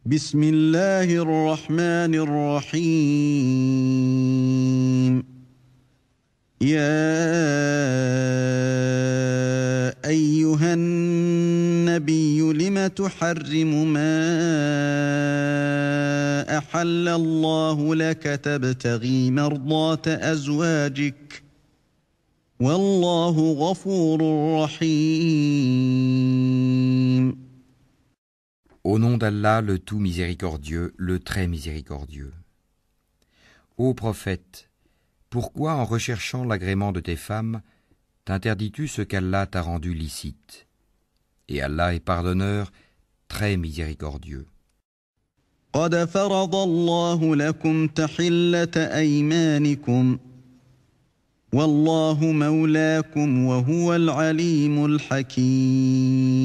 بسم الله الرحمن الرحيم يا أيها النبي لم تحرم ما أحل الله لك تبتغي مرضات أزواجك والله غفور رحيم. Au nom d'Allah, le tout miséricordieux, le très miséricordieux. Ô prophète, pourquoi en recherchant l'agrément de tes femmes, t'interdis-tu ce qu'Allah t'a rendu licite? Et Allah est pardonneur, très miséricordieux. قد فرض الله لكم تحلة أيمانكم والله مولاكم وهو العليم الحكيم.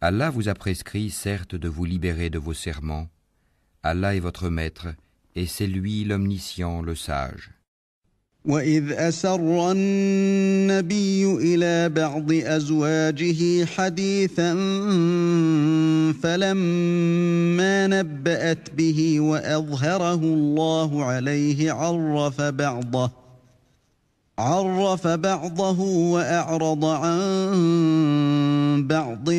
Allah vous a prescrit, certes, de vous libérer de vos serments. Allah est votre maître, et c'est lui l'omniscient, le sage. وإذ أسر النبي إلى بعض أزواجه حديثا فلما نبأت به وأظهره الله عليه عرف بعضه وأعرض عن بعض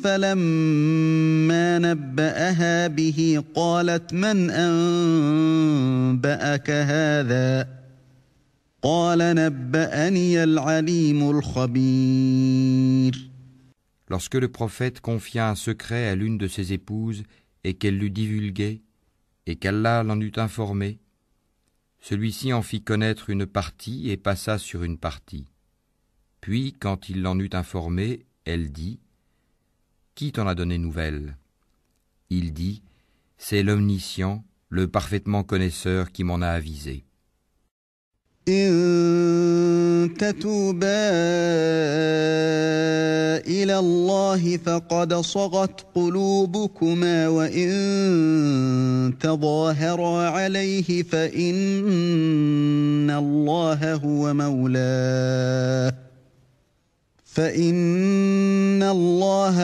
فلما نبأها به قالت من أنبأك هذا قال نبأني العليم الخبير. Lorsque le prophète confia un secret à l'une de ses épouses et qu'elle l'eut divulgué, et qu'Allah l'en eut informé, celui-ci en fit connaître une partie et passa sur une partie. Puis, quand il l'en eut informé, elle dit « Qui t'en a donné nouvelle ?» Il dit « C'est l'omniscient, le parfaitement connaisseur qui m'en a avisé. » إن تتوبا إلى الله فقد صغت قلوبكما وإن تظاهرا عليه فإن الله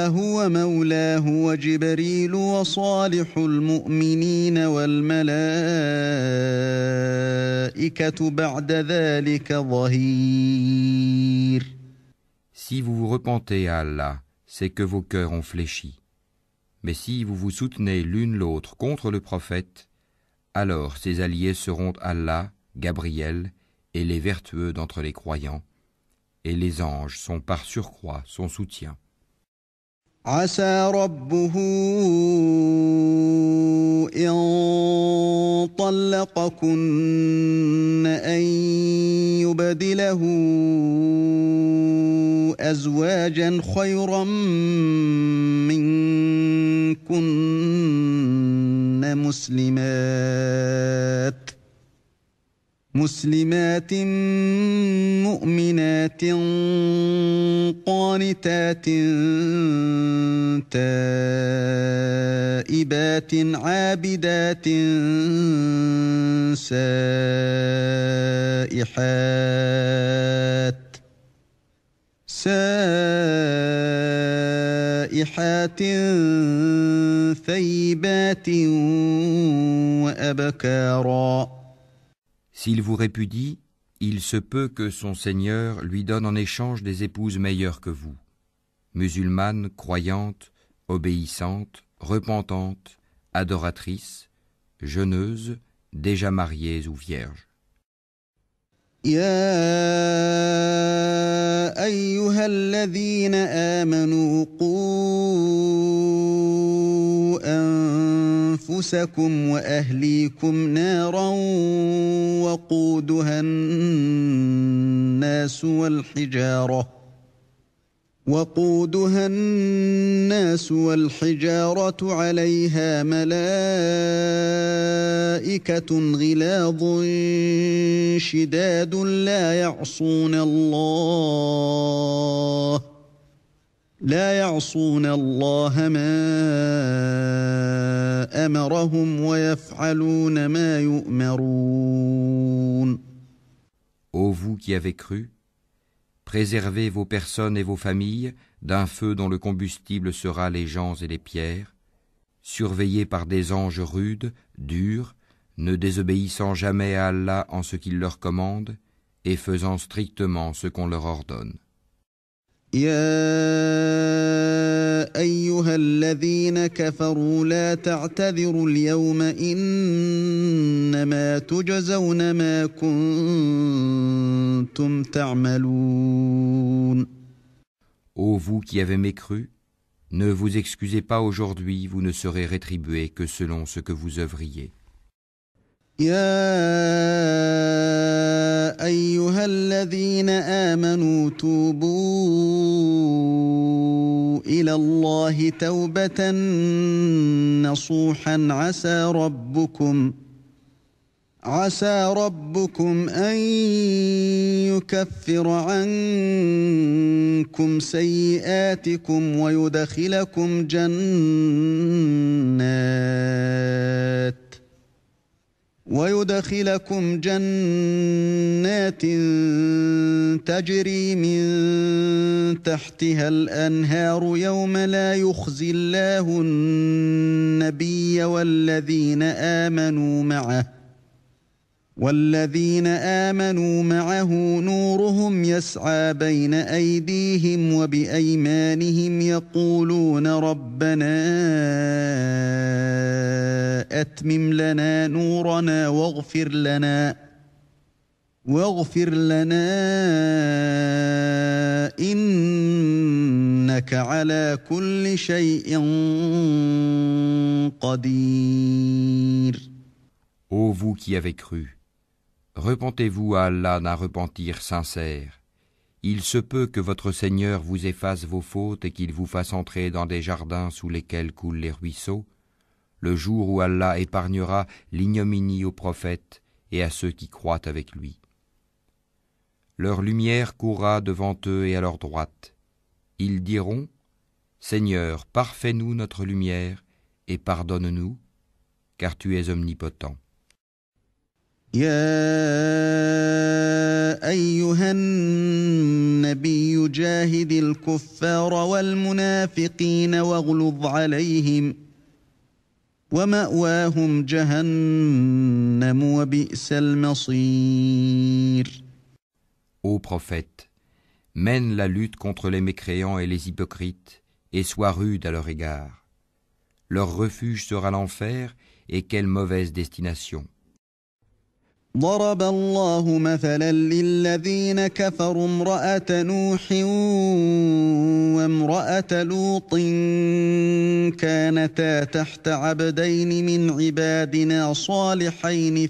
هو مولاه وجبريل وصالح المؤمنين والملائكة بعد ذلك ظهير. Si vous vous repentez à Allah, c'est que vos cœurs ont fléchi. Mais si vous vous soutenez l'une l'autre contre le prophète, alors ses alliés seront Allah, Gabriel et les vertueux d'entre les croyants, et les anges sont par surcroît son soutien. عسى ربه إن طلقكن أن يبدله أزواجا خيرا منكن مسلمات مؤمنات قانتات تائبات عابدات سائحات ثيبات وأبكارا. S'il vous répudie, il se peut que son Seigneur lui donne en échange des épouses meilleures que vous, musulmanes, croyantes, obéissantes, repentantes, adoratrices, jeûneuses, déjà mariées ou vierges. يا أيها الذين آمنوا قوا أنفسكم وأهليكم نارا وقودها الناس والحجارة عليها ملائكة غلاظ شداد لا يعصون الله ما أمرهم ويفعلون ما يؤمرون. Ô vous qui avez cru, préservez vos personnes et vos familles d'un feu dont le combustible sera les gens et les pierres, surveillés par des anges rudes, durs, ne désobéissant jamais à Allah en ce qu'il leur commande, et faisant strictement ce qu'on leur ordonne. يا أيها الذين كفروا لا تعتذروا اليوم إنما تجزون ما كنتم تعملون. Ô vous qui avez mécru, ne vous excusez pas aujourd'hui, vous ne serez rétribués que selon ce que vous œuvriez. يا أيها الذين آمنوا توبوا إلى الله توبة نصوحا عسى ربكم أن يكفر عنكم سيئاتكم ويدخلكم جنات تجري من تحتها الأنهار يوم لا يخزي الله النبي والذين آمنوا معه نورهم يسعى بين أيديهم وبأيمانهم يقولون ربنا أتمم لنا نورنا واغفر لنا إنك على كل شيء قدير. Ô vous qui avez cru, repentez-vous à Allah d'un repentir sincère. Il se peut que votre Seigneur vous efface vos fautes et qu'il vous fasse entrer dans des jardins sous lesquels coulent les ruisseaux, le jour où Allah épargnera l'ignominie aux prophètes et à ceux qui croient avec lui. Leur lumière courra devant eux et à leur droite. Ils diront, Seigneur, parfais-nous notre lumière et pardonne-nous, car tu es omnipotent. يا أيها النبي جاهد الكفار والمنافقين واغلظ عليهم ومأواهم جهنم وبئس المصير. Ô prophète, mène la lutte contre les mécréants et les hypocrites et sois rude à leur égard. Leur refuge sera l'enfer et quelle mauvaise destination. ضرب الله مثلا للذين كفروا امرأة نوح وامرأة لوط كانتا تحت عبدين من عبادنا صالحين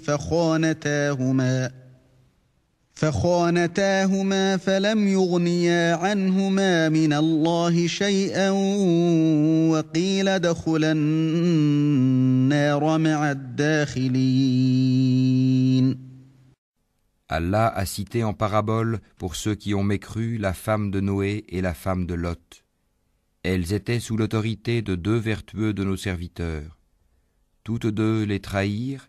فخانتاهما فلم يغنيا عنهما من الله شيئا وقيل ادخلا النار مع الداخلين. Allah a cité en parabole pour ceux qui ont mécru la femme de Noé et la femme de Lot. Elles étaient sous l'autorité de deux vertueux de nos serviteurs. Toutes deux les trahirent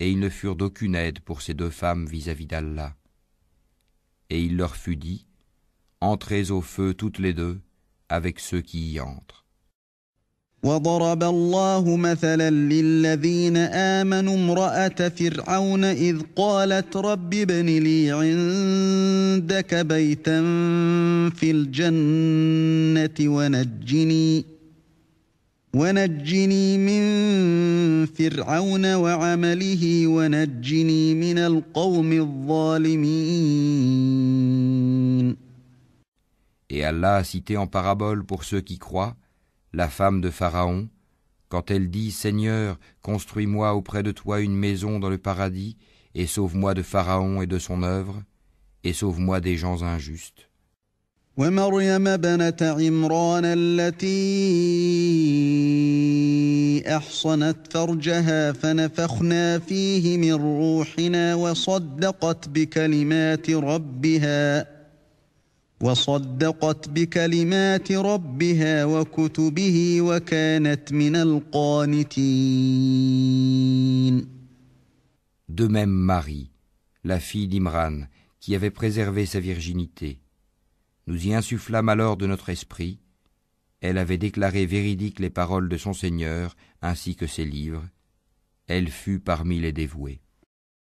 et ils ne furent d'aucune aide pour ces deux femmes vis-à-vis d'Allah. Et il leur fut dit, entrez au feu toutes les deux avec ceux qui y entrent. وضرب الله مثلا للذين آمنوا امرأة فرعون إذ قالت رب ابن لي عندك بيتا في الجنة ونجني من فرعون وعمله ونجني من القوم الظالمين. Et Allah a cité en parabole pour ceux qui croient la femme de Pharaon, quand elle dit « Seigneur, construis-moi auprès de toi une maison dans le paradis, et sauve-moi de Pharaon et de son œuvre, et sauve-moi des gens injustes. » ومريم ابنة عمران التي أحصنت فرجها فنفخنا فيه من روحنا وصدقت بكلمات ربها وكتبه وكانت من القانتين. De même Marie, la fille d'Imran, qui avait préservé sa virginité, Nous y insufflâmes alors de notre esprit. Elle avait déclaré véridiques les paroles de son Seigneur, ainsi que ses livres. Elle fut parmi les dévoués.